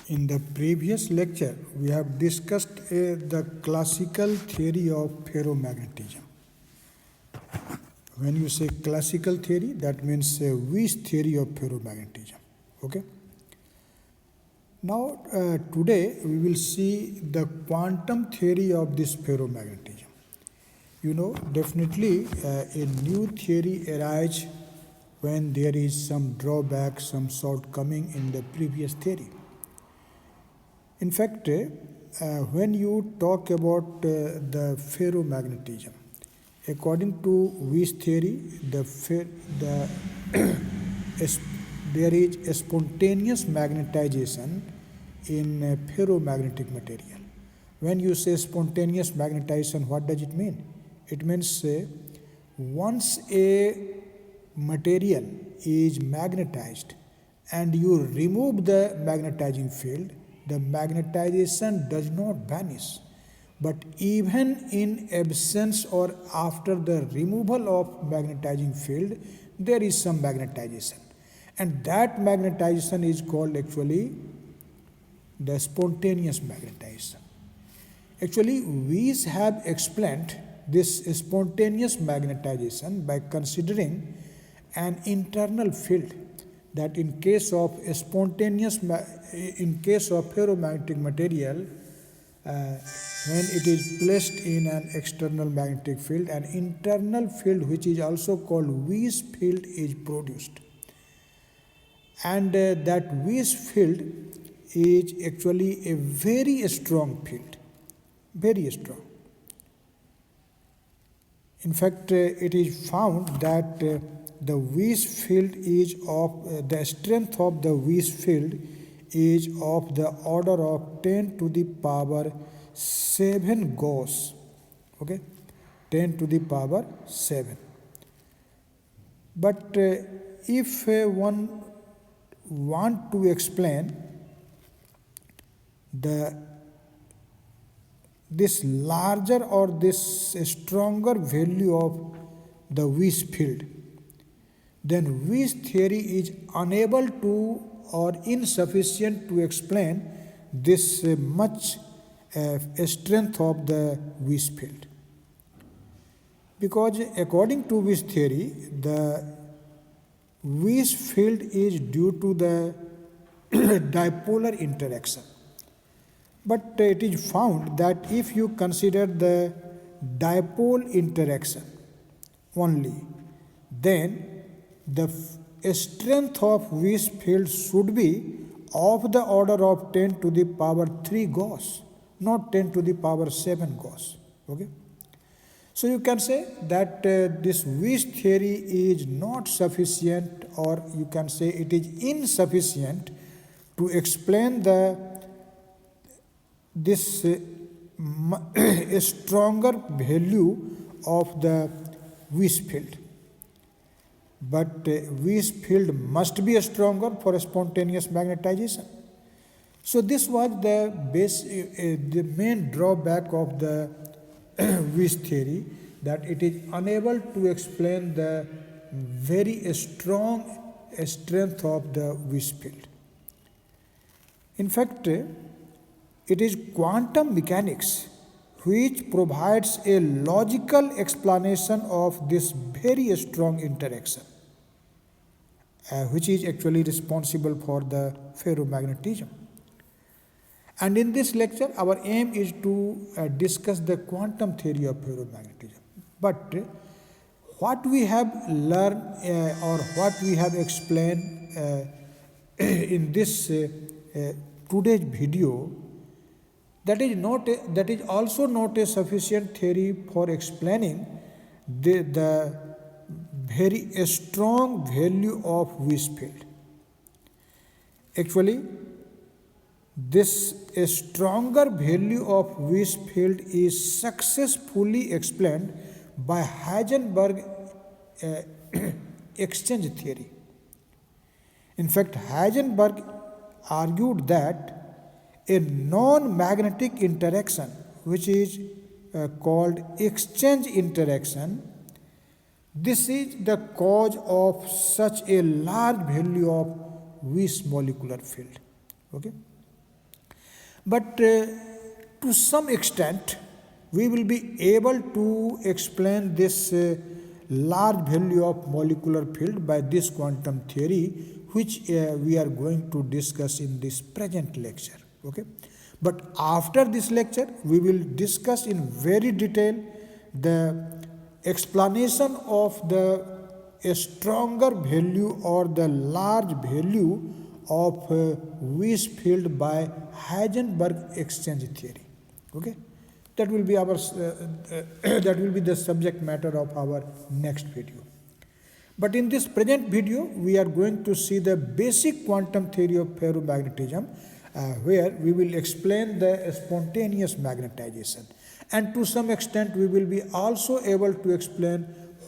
In the previous lecture, we have discussed the classical theory of ferromagnetism. When you say classical theory, that means Weiss theory of ferromagnetism. Okay. Now, today we will see the quantum theory of this ferromagnetism. You know, definitely a new theory arises when there is some drawback, some shortcoming in the previous theory. In fact, when you talk about the ferromagnetism, according to Weiss theory, there is a spontaneous magnetization in ferromagnetic material. When you say spontaneous magnetization, what does it mean? It means once a material is magnetized and you remove the magnetizing field, the magnetization does not vanish. But even in absence or after the removal of magnetizing field, there is some magnetization. And that magnetization is called actually the spontaneous magnetization. Actually, Weiss have explained this spontaneous magnetization by considering an internal field, that in case of ferromagnetic material, when it is placed in an external magnetic field, an internal field which is also called Weiss field is produced. And that Weiss field is actually a very strong field, very strong. In fact, it is found that the Weiss field is of the strength of the Weiss field is of the order of 10 to the power 7 Gauss. Okay, 10 to the power 7. But if one want to explain this larger or this stronger value of the Weiss field, then Weiss theory is unable to or insufficient to explain this much strength of the Weiss field. Because according to Weiss theory, the Weiss field is due to the dipolar interaction. But it is found that if you consider the dipole interaction only, then the strength of Weiss field should be of the order of 10 to the power 3 Gauss, not 10 to the power 7 Gauss. Okay? So you can say that this Weiss theory is not sufficient, or you can say it is insufficient to explain this stronger value of the Weiss field. But Weiss field must be stronger for spontaneous magnetization. So this was the main drawback of the Weiss theory, that it is unable to explain the very strong strength of the Weiss field. In fact, it is quantum mechanics which provides a logical explanation of this very strong interaction, which is actually responsible for the ferromagnetism. And in this lecture, our aim is to discuss the quantum theory of ferromagnetism. But what we have learned or what we have explained in this today's video, that is also not a sufficient theory for explaining the very strong value of Weiss field. Actually, this stronger value of Weiss field is successfully explained by Heisenberg exchange theory. In fact, Heisenberg argued that a non-magnetic interaction, which is called exchange interaction, this is the cause of such a large value of Weiss molecular field. Okay? But to some extent, we will be able to explain this large value of molecular field by this quantum theory, which we are going to discuss in this present lecture. Okay? But after this lecture, we will discuss in very detail the explanation of the a stronger value or the large value of Weiss field by Heisenberg exchange theory. Okay, that will be our that will be the subject matter of our next video. But in this present video, we are going to see the basic quantum theory of ferromagnetism, where we will explain the spontaneous magnetization, and to some extent we will be also able to explain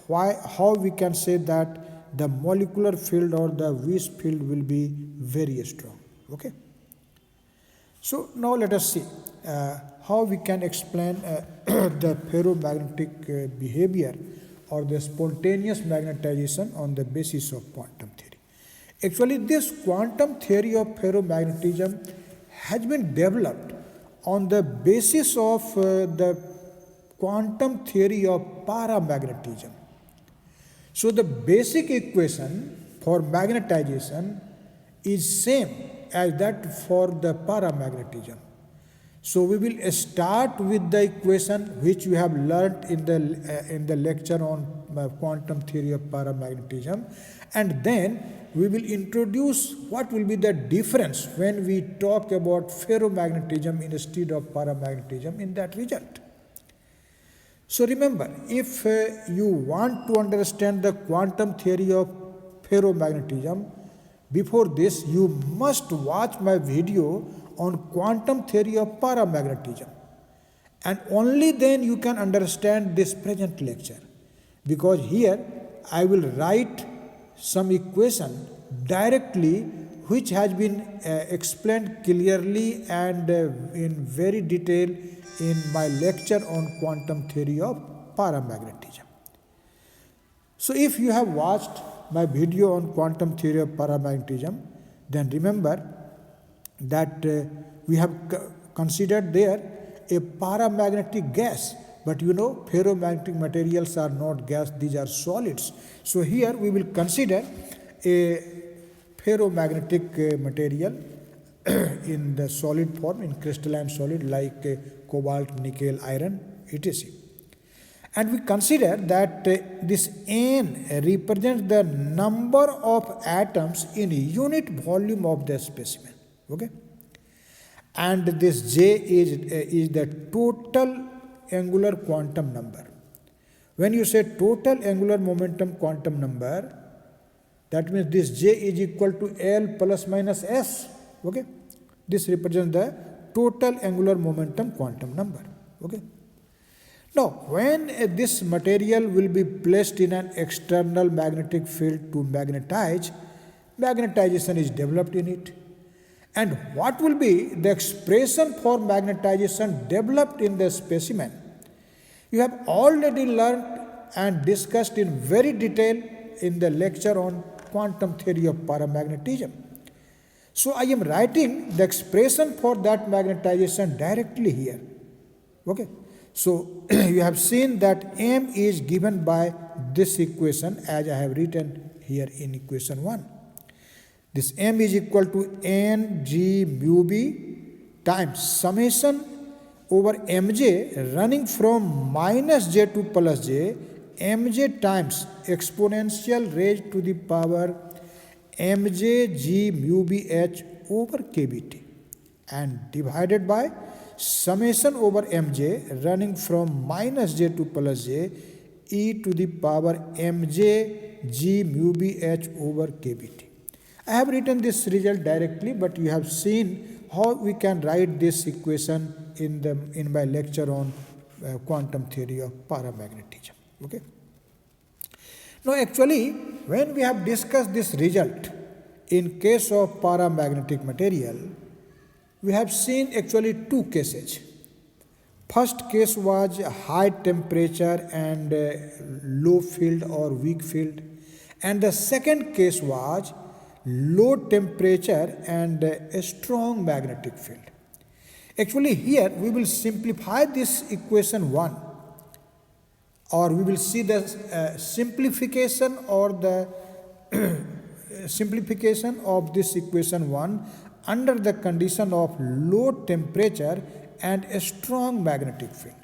how we can say that the molecular field or the Weiss field will be very strong. Okay. So now let us see how we can explain the ferromagnetic behavior or the spontaneous magnetization on the basis of quantum theory. Actually, this quantum theory of ferromagnetism has been developed on the basis of the quantum theory of paramagnetism. So the basic equation for magnetization is same as that for the paramagnetism. So we will start with the equation which we have learnt in the lecture on quantum theory of paramagnetism, and then we will introduce what will be the difference when we talk about ferromagnetism instead of paramagnetism in that result. So remember, if you want to understand the quantum theory of ferromagnetism, before this you must watch my video on quantum theory of paramagnetism, and only then you can understand this present lecture, because here I will write some equation directly which has been explained clearly and in very detail in my lecture on quantum theory of paramagnetism. So if you have watched my video on quantum theory of paramagnetism, then remember that we have considered there a paramagnetic gas, but you know ferromagnetic materials are not gas, these are solids. So here we will consider a ferromagnetic material in the solid form, in crystalline solid like cobalt, nickel, iron, etc. And we consider that this N represents the number of atoms in unit volume of the specimen. Okay? And this J is the total angular quantum number. When you say total angular momentum quantum number, that means this J is equal to L plus minus S. Okay? This represents the total angular momentum quantum number. Okay? Now, when this material will be placed in an external magnetic field to magnetize, magnetization is developed in it. And what will be the expression for magnetization developed in the specimen? You have already learned and discussed in very detail in the lecture on quantum theory of paramagnetism. So I am writing the expression for that magnetization directly here. Okay. So you have seen that M is given by this equation as I have written here in equation 1. This M is equal to N G mu B times summation over Mj running from minus J to plus J, Mj times exponential raised to the power Mj G mu B H over kBt, and divided by summation over Mj running from minus J to plus J e to the power Mj G mu B H over kBt. I have written this result directly, but you have seen how we can write this equation in my lecture on quantum theory of paramagnetism. Okay. Now actually, when we have discussed this result in case of paramagnetic material, we have seen actually two cases. First case was high temperature and low field or weak field, and the second case was low temperature and a strong magnetic field. Actually here we will simplify this equation 1, or we will see the simplification or the simplification of this equation 1 under the condition of low temperature and a strong magnetic field.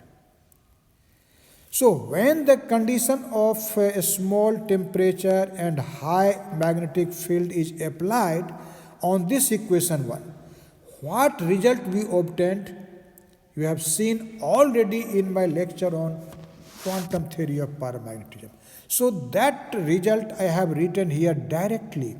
So when the condition of a small temperature and high magnetic field is applied on this equation 1, what result we obtained? You have seen already in my lecture on quantum theory of paramagnetism. So that result I have written here directly.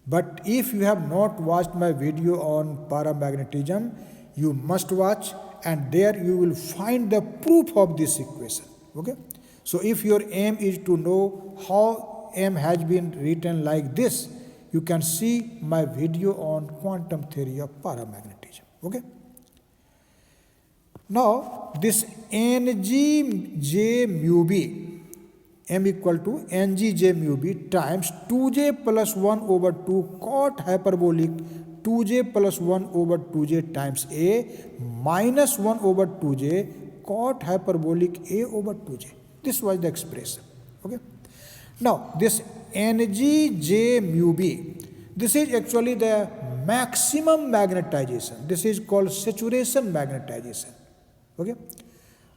But if you have not watched my video on paramagnetism, you must watch, and there you will find the proof of this equation. Okay? So if your aim is to know how M has been written like this, you can see my video on quantum theory of paramagnetism. Okay? Now this Ng mu b, M equal to Ng mu b times 2j plus 1 over 2 cot hyperbolic 2j plus 1 over 2j times A minus 1 over 2j cot hyperbolic A over 2j. This was the expression. Okay. Now this Ng mu b, this is actually the maximum magnetization. This is called saturation magnetization. Okay.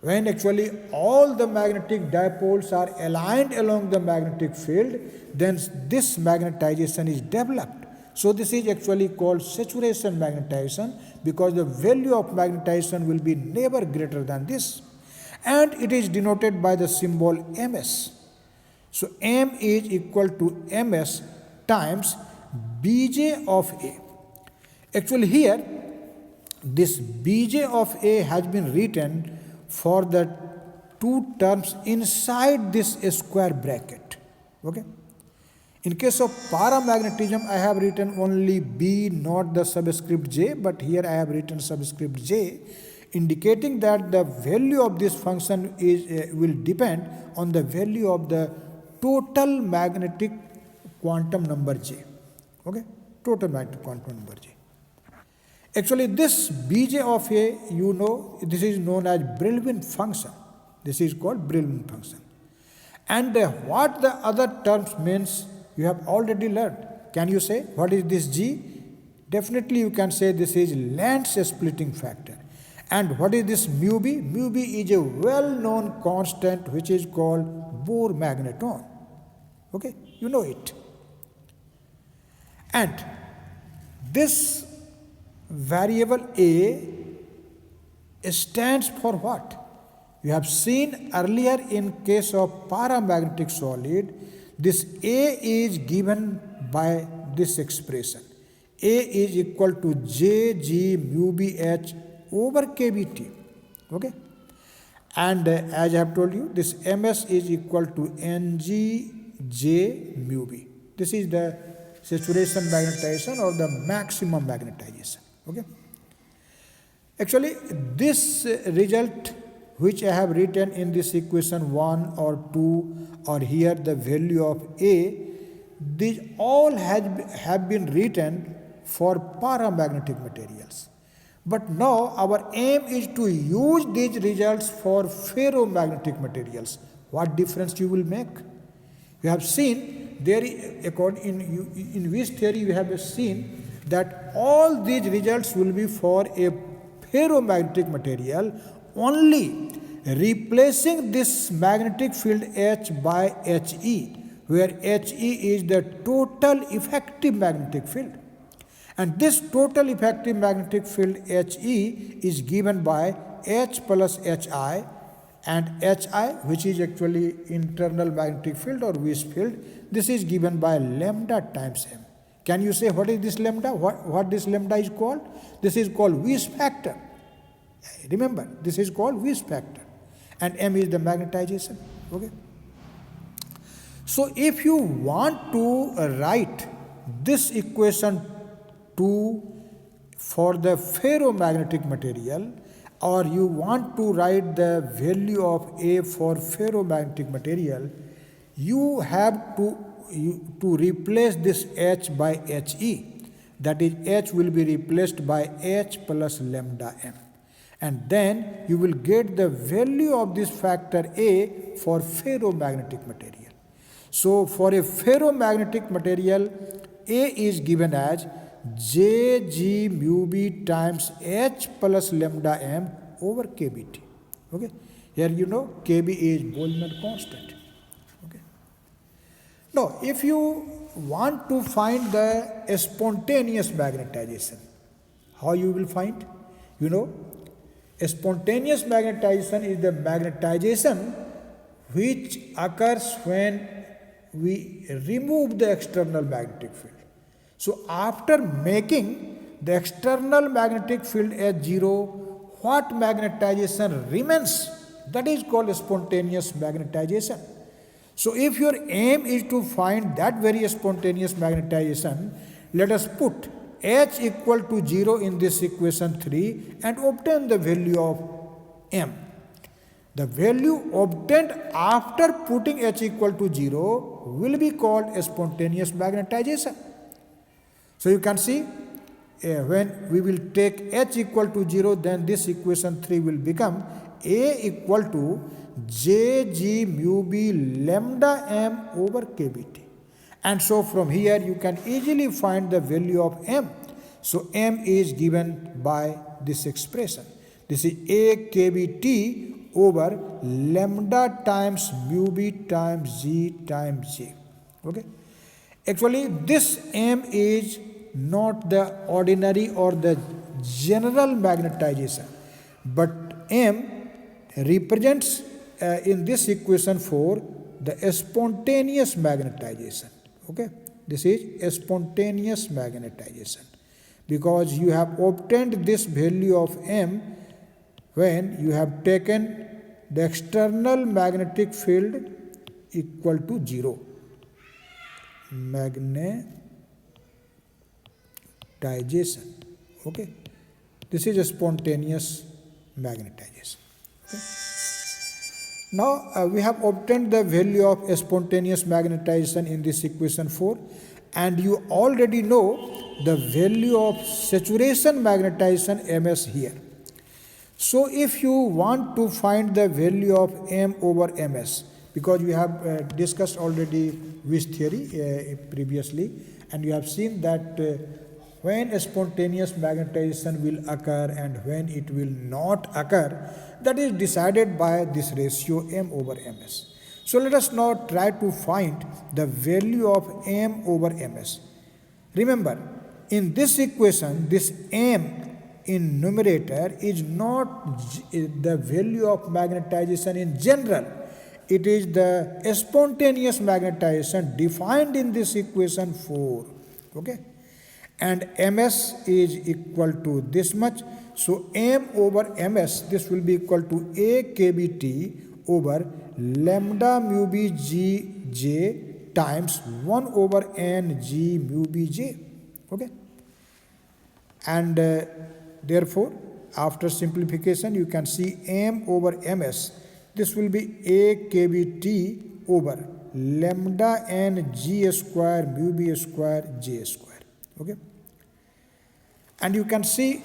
When actually all the magnetic dipoles are aligned along the magnetic field, then this magnetization is developed. So this is actually called saturation magnetization, because the value of magnetization will be never greater than this. And it is denoted by the symbol Ms. So M is equal to Ms times Bj of A. Actually here, this Bj of A has been written for the two terms inside this square bracket. Okay. In case of paramagnetism, I have written only B, not the subscript J, but here I have written subscript J, indicating that the value of this function will depend on the value of the total magnetic quantum number J. Okay, total magnetic quantum number J. Actually, this Bj of A, you know, this is known as Brillouin function. This is called Brillouin function. And what the other terms means, you have already learned. Can you say what is this G? Definitely you can say this is Lenz's splitting factor. And what is this mu B? Mu B is a well-known constant which is called Bohr magneton. Okay, you know it. And this variable A stands for what? You have seen earlier in case of paramagnetic solid, this A is given by this expression. A is equal to Jg mu Bh over kBt. Okay? And as I have told you, this Ms is equal to Ngj mu B. This is the saturation magnetization or the maximum magnetization. Okay. Actually, this result which I have written in this equation 1 or 2, or here the value of A, these all have been written for paramagnetic materials. But now our aim is to use these results for ferromagnetic materials. What difference you will make? You have seen there, according in Weiss theory, you have seen that all these results will be for a ferromagnetic material, only replacing this magnetic field H by He, where He is the total effective magnetic field. And this total effective magnetic field He is given by H plus Hi, and Hi, which is actually internal magnetic field or Weiss field, this is given by lambda times M. Can you say what is this lambda? What this lambda is called? This is called Weiss factor. Remember, this is called Weiss factor. And M is the magnetization. Okay. So if you want to write this equation 2 for the ferromagnetic material, or you want to write the value of A for ferromagnetic material, you have to replace this H by He. that is H will be replaced by H plus lambda m. And then you will get the value of this factor A for ferromagnetic material. So for a ferromagnetic material, A is given as Jg mu b times H plus lambda m over kBt. Okay. Here you know Kb is Boltzmann constant. Okay. Now, if you want to find the spontaneous magnetization, how you will find? You know, spontaneous magnetization is the magnetization which occurs when we remove the external magnetic field. So after making the external magnetic field as zero, what magnetization remains? That is called spontaneous magnetization. So if your aim is to find that very spontaneous magnetization, let us put H equal to 0 in this equation 3 and obtain the value of M. The value obtained after putting H equal to 0 will be called spontaneous magnetization. So you can see when we will take H equal to 0, then this equation 3 will become A equal to Jg mu b lambda m over kBt. And so from here you can easily find the value of m. So m is given by this expression. This is A kBt over lambda times mu b times g times j. Okay. Actually this m is not the ordinary or the general magnetization, but m represents in this equation 4 the spontaneous magnetization. Okay, this is a spontaneous magnetization because you have obtained this value of m when you have taken the external magnetic field equal to 0. Magnetization. Okay, this is a spontaneous magnetization. Okay. Now we have obtained the value of a spontaneous magnetization in this equation 4, and you already know the value of saturation magnetization Ms here. So if you want to find the value of M over Ms, because we have discussed already Weiss theory previously, and you have seen that when a spontaneous magnetization will occur and when it will not occur, that is decided by this ratio M over Ms. So let us now try to find the value of M over Ms. Remember, in this equation, this M in numerator is not the value of magnetization in general. It is the spontaneous magnetization defined in this equation 4. Okay? And Ms is equal to this much. So M over Ms, this will be equal to A kBt over lambda mu b g j times 1 over n g mu b j. Okay? And therefore, after simplification, you can see M over Ms. This will be A kBt over lambda n g square mu b square j square. Okay, and you can see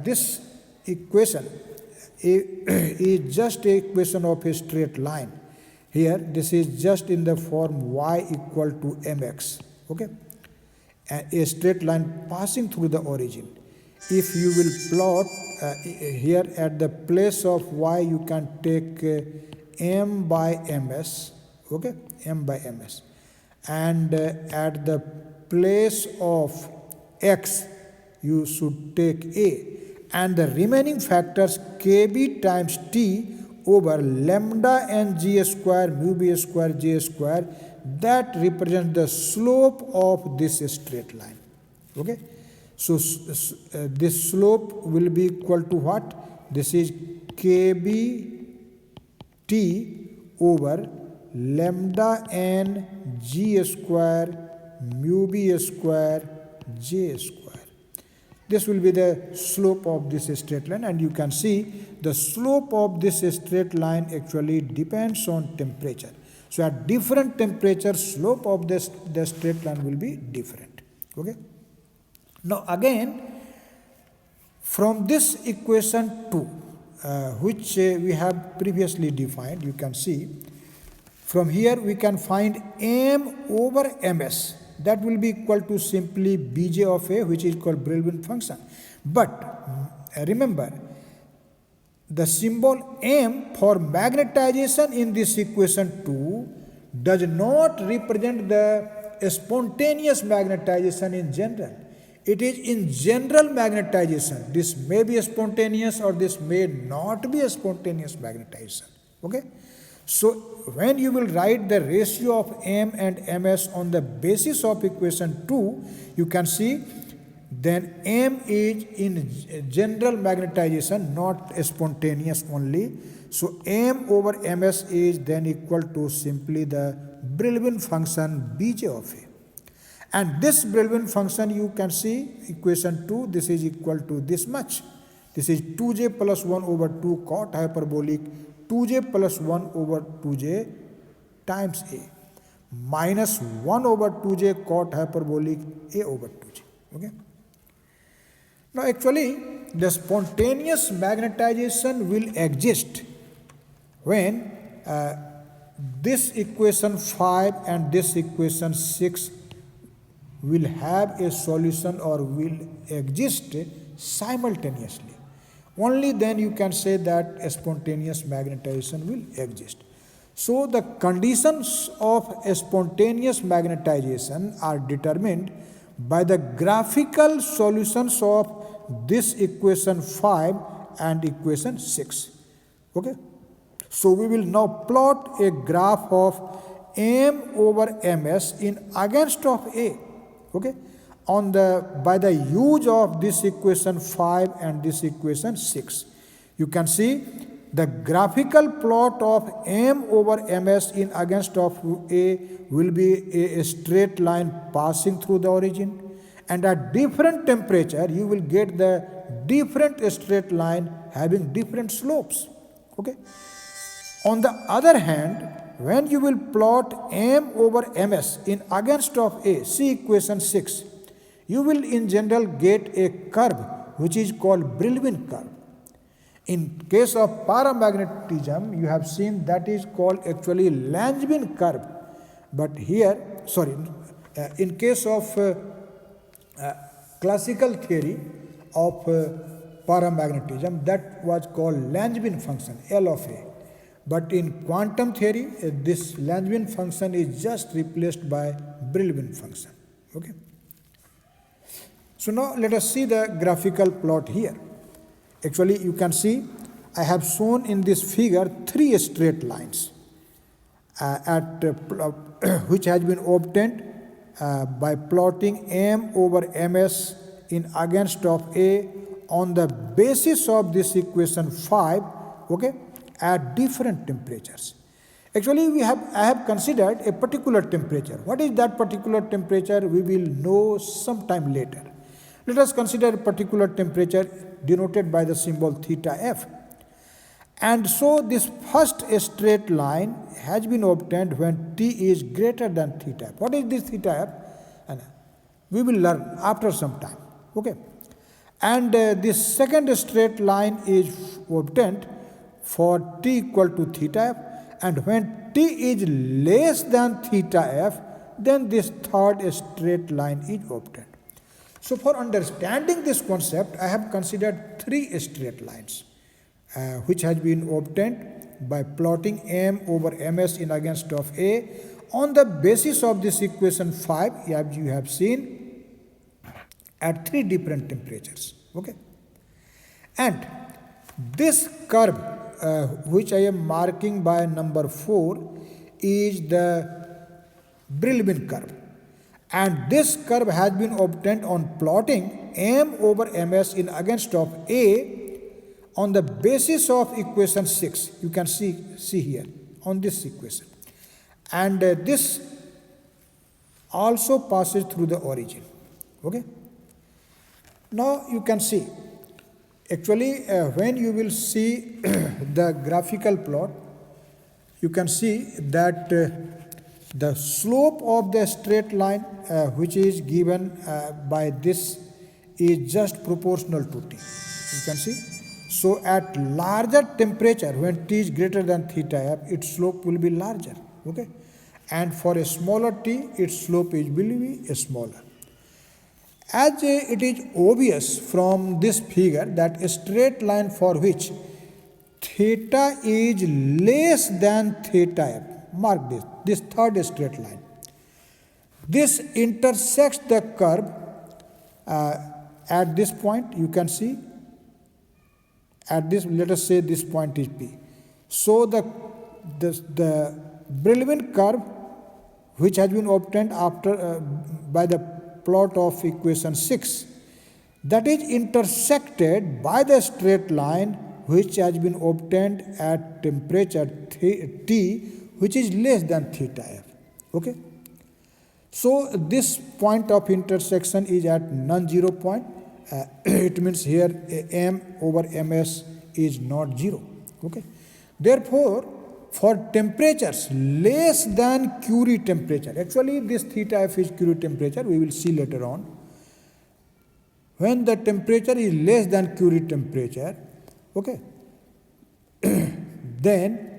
this equation is just an equation of a straight line. Here, this is just in the form y equal to mx. Okay, a straight line passing through the origin. If you will plot here at the place of y, you can take m by ms. Okay, m by ms, and at the place of x you should take a, and the remaining factors kb times t over lambda n g square mu b square j square, that represents the slope of this straight line. Okay, so this slope will be equal to what? This is kb t over lambda n g square mu b square j square. This will be the slope of this straight line, and you can see the slope of this straight line actually depends on temperature. So at different temperature, slope of the straight line will be different. Okay. Now again, from this equation 2, which we have previously defined, you can see, from here we can find m over ms. That will be equal to simply bj of a, which is called Brillouin function. But remember, the symbol m for magnetization in this equation 2 does not represent the spontaneous magnetization in general. It is in general magnetization. This may be a spontaneous or this may not be a spontaneous magnetization. Okay? So when you will write the ratio of m and ms on the basis of equation 2, you can see then m is in general magnetization, not spontaneous only. So m over ms is then equal to simply the Brillouin function bj of a. And this Brillouin function, you can see equation 2, this is equal to this much. This is 2j plus 1 over 2 cot hyperbolic 2j plus 1 over 2j times a minus 1 over 2j cot hyperbolic a over 2j. Okay? Now actually, the spontaneous magnetization will exist when this equation 5 and this equation 6 will have a solution or will exist simultaneously. Only then you can say that a spontaneous magnetization will exist. So the conditions of a spontaneous magnetization are determined by the graphical solutions of this equation 5 and equation 6. Okay? So we will now plot a graph of m over ms in against of a. Okay, by the use of this equation 5 and this equation 6. You can see the graphical plot of m over ms in against of a will be a straight line passing through the origin, and at different temperature you will get the different straight line having different slopes. Okay. On the other hand, when you will plot m over ms in against of a, see equation 6, you will in general get a curve which is called Brillouin curve. In case of paramagnetism, you have seen that is called actually Langevin curve. But here, in case of classical theory of paramagnetism, that was called Langevin function, L of a. But in quantum theory, this Langevin function is just replaced by Brillouin function. Okay. So now let us see the graphical plot here. Actually, you can see I have shown in this figure 3 straight lines which has been obtained by plotting m over ms in against of a on the basis of this equation 5. Okay. At different temperatures. Actually, I have considered a particular temperature. What is that particular temperature? We will know sometime later. Let us consider a particular temperature denoted by the symbol theta f. And so this first straight line has been obtained when t is greater than theta f. What is this theta f? And we will learn after some time. Okay. And this second straight line is obtained for t equal to theta f, and when t is less than theta f, then this third straight line is obtained. So for understanding this concept, I have considered 3 straight lines which has been obtained by plotting m over ms in against of a on the basis of this equation 5, as you have seen, at 3 different temperatures. Okay, and this curve which I am marking by number 4 is the Brillouin curve, and this curve has been obtained on plotting m over ms in against of a on the basis of equation 6. You can see here on this equation, and this also passes through the origin. Okay, now you can see actually when you will see the graphical plot, you can see that the slope of the straight line which is given by this is just proportional to T. You can see. So at larger temperature, when T is greater than theta f, its slope will be larger. Okay? And for a smaller T, its slope will be smaller. As it is obvious from this figure that a straight line for which theta is less than theta f, mark this third straight line. This intersects the curve at this point, you can see, at this, let us say this point is P. So the Brillouin curve, which has been obtained after by the plot of equation 6, that is intersected by the straight line which has been obtained at temperature T, which is less than theta f. Okay? So this point of intersection is at non-zero point. It means here m over ms is not zero. Okay? Therefore, for temperatures less than Curie temperature, actually this theta f is Curie temperature, we will see later on. When the temperature is less than Curie temperature, okay, then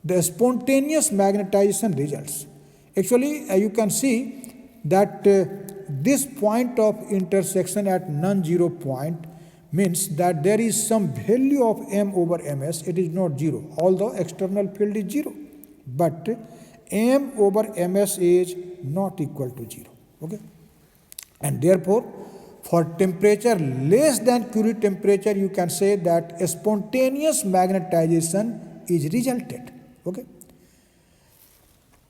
the spontaneous magnetization results. Actually, you can see that this point of intersection at non-zero point means that there is some value of m over ms. It is not zero, although external field is zero, but m over ms is not equal to zero. Okay, and therefore, for temperature less than Curie temperature, you can say that a spontaneous magnetization is resulted. Okay.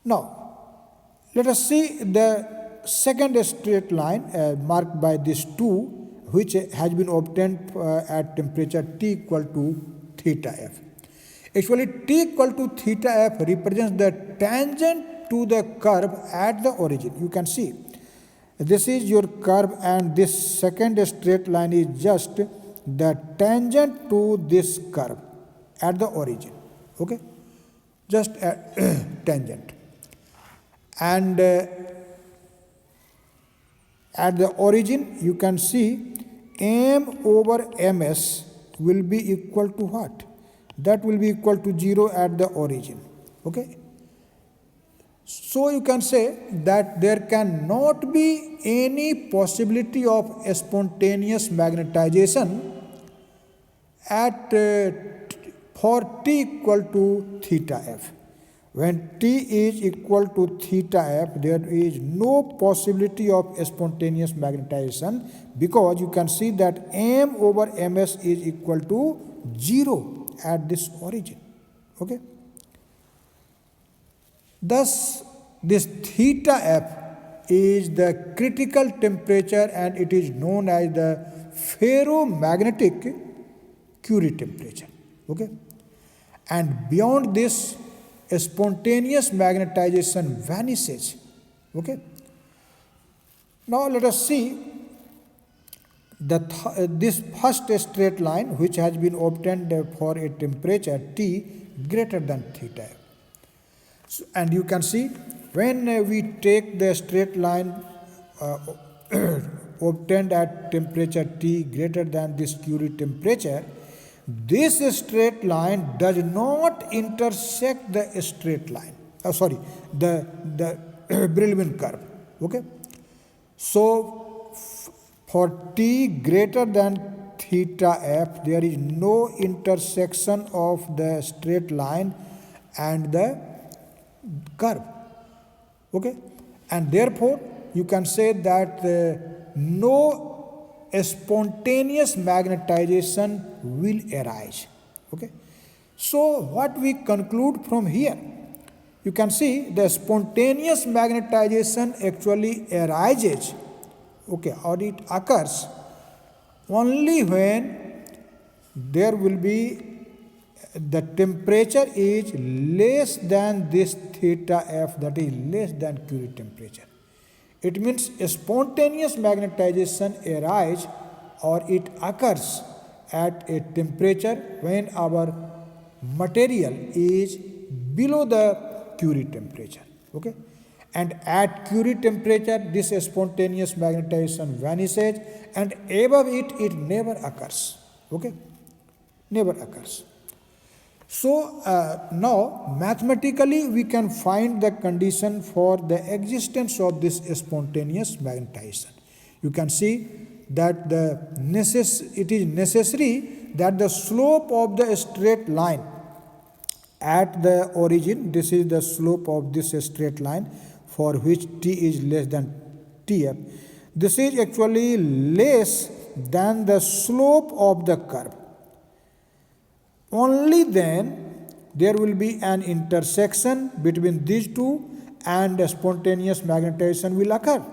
Now, let us see the second straight line marked by this 2, which has been obtained at temperature T equal to theta f. Actually, T equal to theta f represents the tangent to the curve at the origin. You can see this is your curve, and this second straight line is just the tangent to this curve at the origin. Okay, just a tangent. And at the origin, you can see m over ms will be equal to what? That will be equal to 0 at the origin. Okay? So you can say that there cannot be any possibility of a spontaneous magnetization at for T equal to theta f. When T is equal to theta f, there is no possibility of a spontaneous magnetization, because you can see that m over ms is equal to 0 at this origin. Okay? Thus, this theta f is the critical temperature, and it is known as the ferromagnetic Curie temperature. Okay? And beyond this, a spontaneous magnetization vanishes. Okay? Now let us see this first straight line which has been obtained for a temperature T greater than theta f. So, and you can see when we take the straight line obtained at temperature T greater than this Curie temperature, this straight line does not intersect the straight line. The Brillouin curve. Okay. So for T greater than theta f, there is no intersection of the straight line and the curve. Okay, and therefore you can say that no spontaneous magnetization will arise. Okay, so what we conclude from here, you can see the spontaneous magnetization actually arises, okay, or it occurs only when there will be the temperature is less than this theta f, that is less than Curie temperature. It means a spontaneous magnetization arises or it occurs at a temperature when our material is below the Curie temperature. Okay? and at Curie temperature this spontaneous magnetization vanishes, and above it never occurs. Okay, never occurs. So now mathematically we can find the condition for the existence of this spontaneous magnetization. You can see that it is necessary that the slope of the straight line at the origin, this is the slope of this straight line for which t is less than tf, this is actually less than the slope of the curve. Only then there will be an intersection between these two and spontaneous magnetization will occur.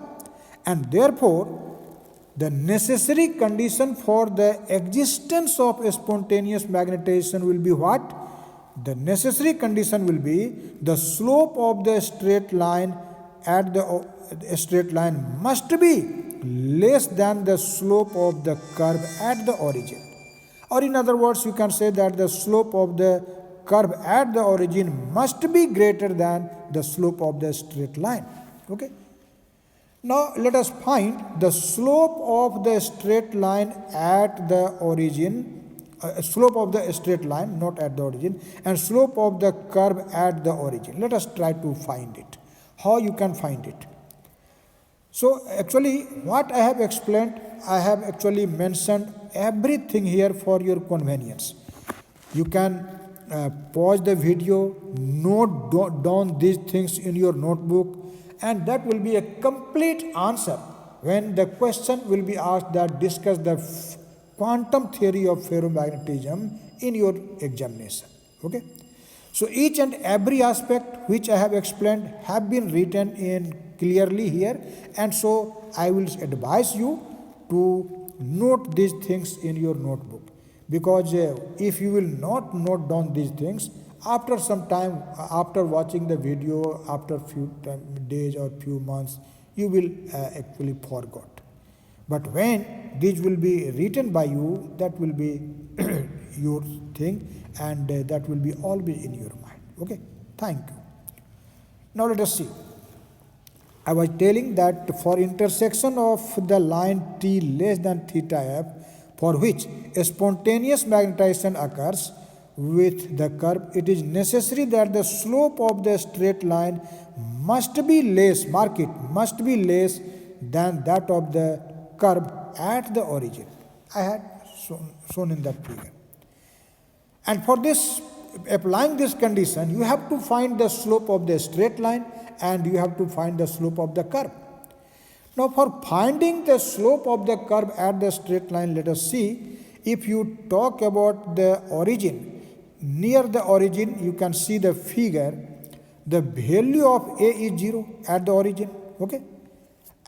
And therefore, the necessary condition for the existence of spontaneous magnetization will be what? The necessary condition will be the slope of the straight line at the straight line must be less than the slope of the curve at the origin. Or in other words, you can say that the slope of the curve at the origin must be greater than the slope of the straight line. Okay. Now let us find the slope of the straight line at the origin, slope of the straight line, not at the origin, and slope of the curve at the origin. Let us try to find it. How you can find it? So actually what I have explained, I have actually mentioned everything here for your convenience. You can pause the video, note down these things in your notebook, and that will be a complete answer when the question will be asked that discuss the quantum theory of ferromagnetism in your examination. Okay. So each and every aspect which I have explained have been written in clearly here, and so I will advise you to note these things in your notebook, because if you will not note down these things, after some time, after watching the video, after few days or few months, you will actually forget. But when these will be written by you, that will be your thing, and that will be always in your mind. Okay, thank you. Now let us see. I was telling that for intersection of the line t less than theta f, for which a spontaneous magnetization occurs with the curve, it is necessary that the slope of the straight line must be less, mark it, must be less than that of the curve at the origin. I had shown in that figure. And for this, applying this condition, you have to find the slope of the straight line and you have to find the slope of the curve. Now for finding the slope of the curve at the straight line, let us see, if you talk about the origin, near the origin you can see the figure, the value of A is 0 at the origin. Okay.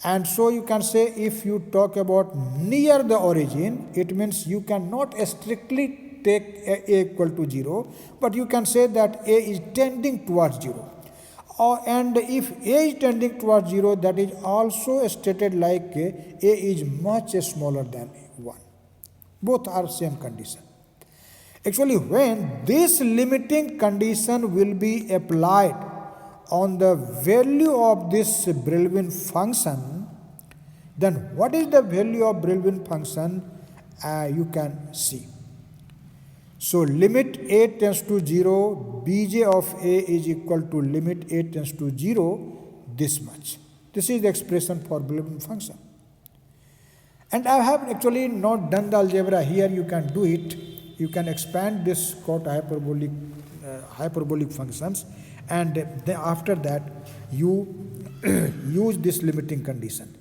And so you can say if you talk about near the origin, it means you cannot strictly take A equal to 0, but you can say that A is tending towards 0. And if A is tending towards 0, that is also stated like A is much smaller than 1. Both are same condition. Actually, when this limiting condition will be applied on the value of this Brillouin function, then what is the value of Brillouin function? You can see. So limit A tends to 0, Bj of A is equal to limit A tends to 0, this much. This is the expression for Brillouin function. And I have actually not done the algebra here, you can do it. You can expand this cot hyperbolic functions, and then after that you use this limiting condition.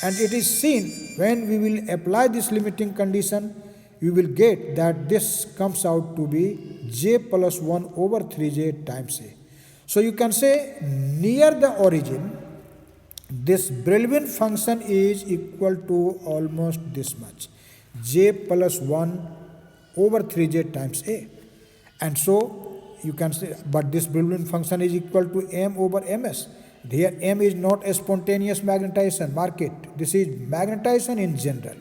And it is seen when we will apply this limiting condition, you will get that this comes out to be j plus 1 over 3j times A. So you can say near the origin, this Brillouin function is equal to almost this much, j plus 1 over 3j times A. And so you can say, but this Brillouin function is equal to m over ms. Here m is not a spontaneous magnetization, mark it. This is magnetization in general.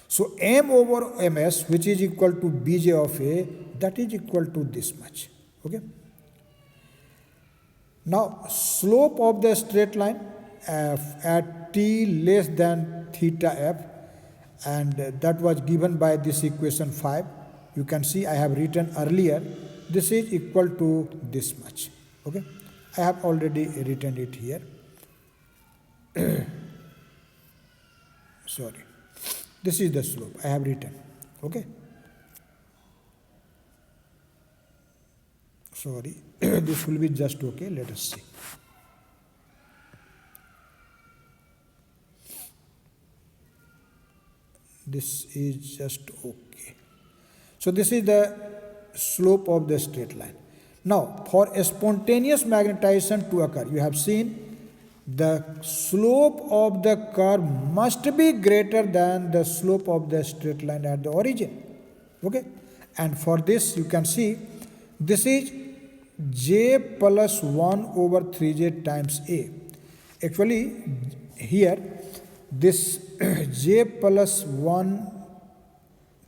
So m over ms, which is equal to bj of A, that is equal to this much. Okay. Now slope of the straight line at t less than theta f, and that was given by this equation 5. You can see I have written earlier, this is equal to this much. Okay, I have already written it here. Sorry, this is the slope I have written. Okay, sorry, this will be just okay. Let us see. This is just okay. So this is the slope of the straight line. Now for a spontaneous magnetization to occur, you have seen the slope of the curve must be greater than the slope of the straight line at the origin. Okay, and for this you can see this is j plus 1 over 3j times a. Actually here this j plus 1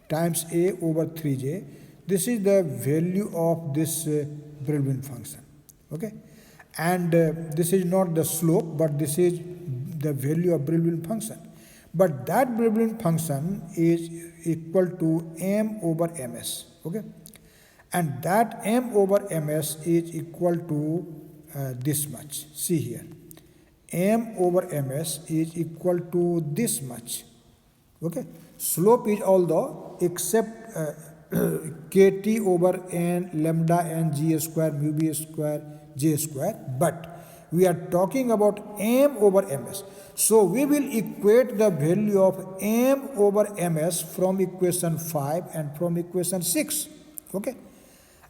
times a over 3j, this is the value of this Brillouin function. Okay, and this is not the slope, but this is the value of Brillouin function. But that Brillouin function is equal to m over ms. Okay, and that m over ms is equal to this much. See here, m over ms is equal to this much. Okay, slope is although except kt over n lambda n g square mu b square j square, but we are talking about m over ms. So we will equate the value of m over ms from equation 5 and from equation 6. Okay,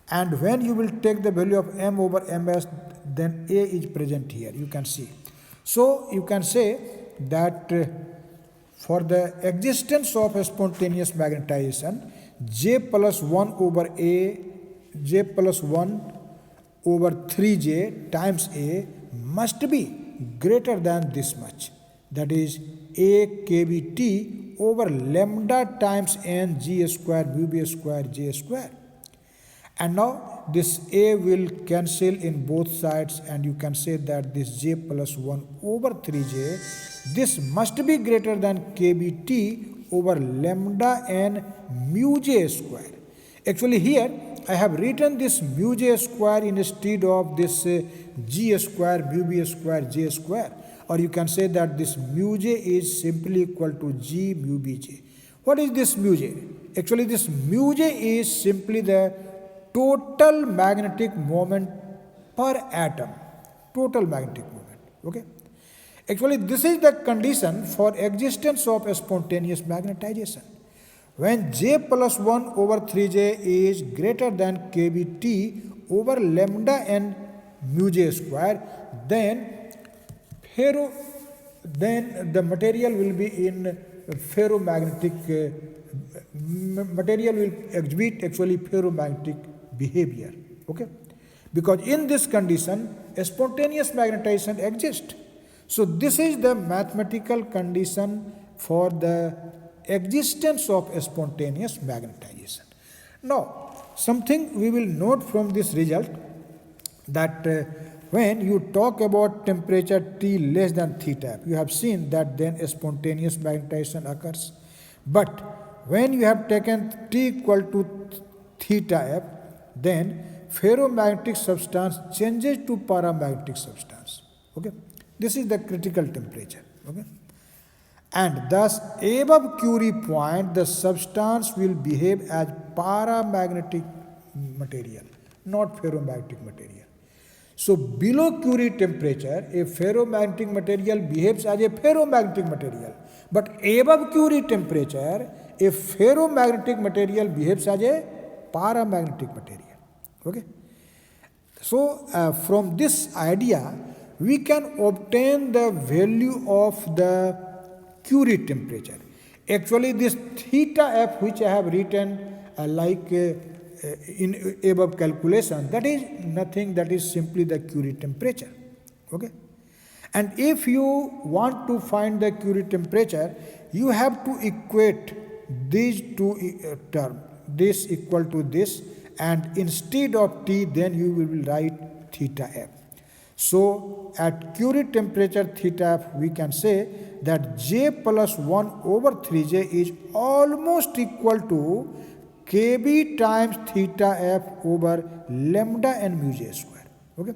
and when you will take the value of m over ms, then a is present here, you can see. So you can say that for the existence of a spontaneous magnetization, j plus 1 over a, j plus 1 over 3j times a must be greater than this much, that is a kbt over lambda times n g square mu b square j square. And now this a will cancel in both sides, and you can say that this j plus 1 over 3j, this must be greater than kbt over lambda n mu j square. Actually here I have written this mu j square instead of this g square mu b square j square, or you can say that this mu j is simply equal to g mu bj. What is this mu j? Actually this mu j is simply the total magnetic moment per atom, total magnetic moment. Okay, actually this is the condition for existence of a spontaneous magnetization. When j plus 1 over 3j is greater than kbt over lambda n mu j square, then the material will be in ferromagnetic material will exhibit actually ferromagnetic behavior. Okay, because in this condition a spontaneous magnetization exists. So this is the mathematical condition for the existence of a spontaneous magnetization. Now something we will note from this result, that when you talk about temperature T less than theta, you have seen that then a spontaneous magnetization occurs. But when you have taken T equal to theta f, then ferromagnetic substance changes to paramagnetic substance. Okay, this is the critical temperature. Okay, and thus above Curie point the substance will behave as paramagnetic material, not ferromagnetic material. So below Curie temperature a ferromagnetic material behaves as a ferromagnetic material, but above Curie temperature a ferromagnetic material behaves as a paramagnetic material. Okay, so from this idea we can obtain the value of the Curie temperature. Actually this theta f which I have written in above calculation, that is nothing, that is simply the Curie temperature. Okay, and if you want to find the Curie temperature, you have to equate these two terms, this equal to this, and instead of T then you will write theta f. So at Curie temperature theta f, we can say that J plus 1 over 3J is almost equal to Kb times theta f over lambda and mu J square. Okay?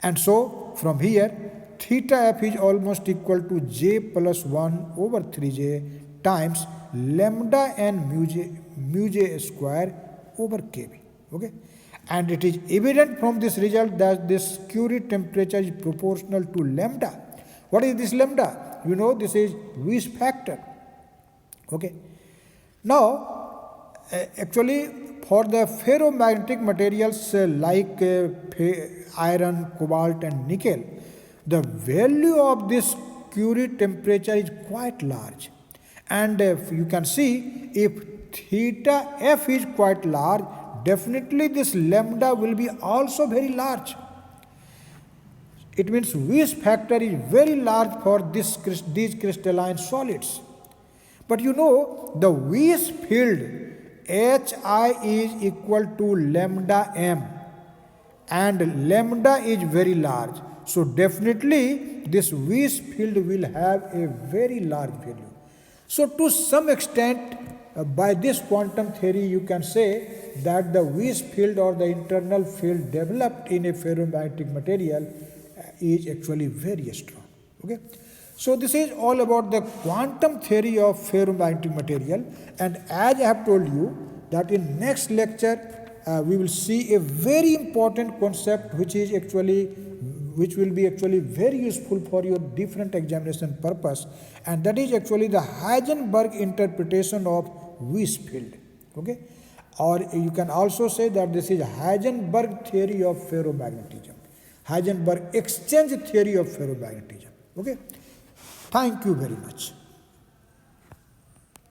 And so from here, theta f is almost equal to J plus 1 over 3J times lambda and mu J square over Kb. Okay? And it is evident from this result that this Curie temperature is proportional to lambda. What is this lambda? You know, this is Weiss factor. Okay. Now, actually, for the ferromagnetic materials like iron, cobalt, and nickel, the value of this Curie temperature is quite large. And you can see if theta f is quite large, definitely this lambda will be also very large. It means Weiss factor is very large for these crystalline solids. But you know, the Weiss field Hi is equal to lambda m, and lambda is very large. So definitely this Weiss field will have a very large value. So to some extent, by this quantum theory, you can say that the Weiss field or the internal field developed in a ferromagnetic material is actually very strong. Okay? So this is all about the quantum theory of ferromagnetic material, and as I have told you that in next lecture we will see a very important concept which will be actually very useful for your different examination purpose, and that is actually the Heisenberg interpretation of Weiss field. Okay? Or you can also say that this is Heisenberg theory of ferromagnetism, Heisenberg exchange theory of ferromagnetism. Okay? Thank you very much.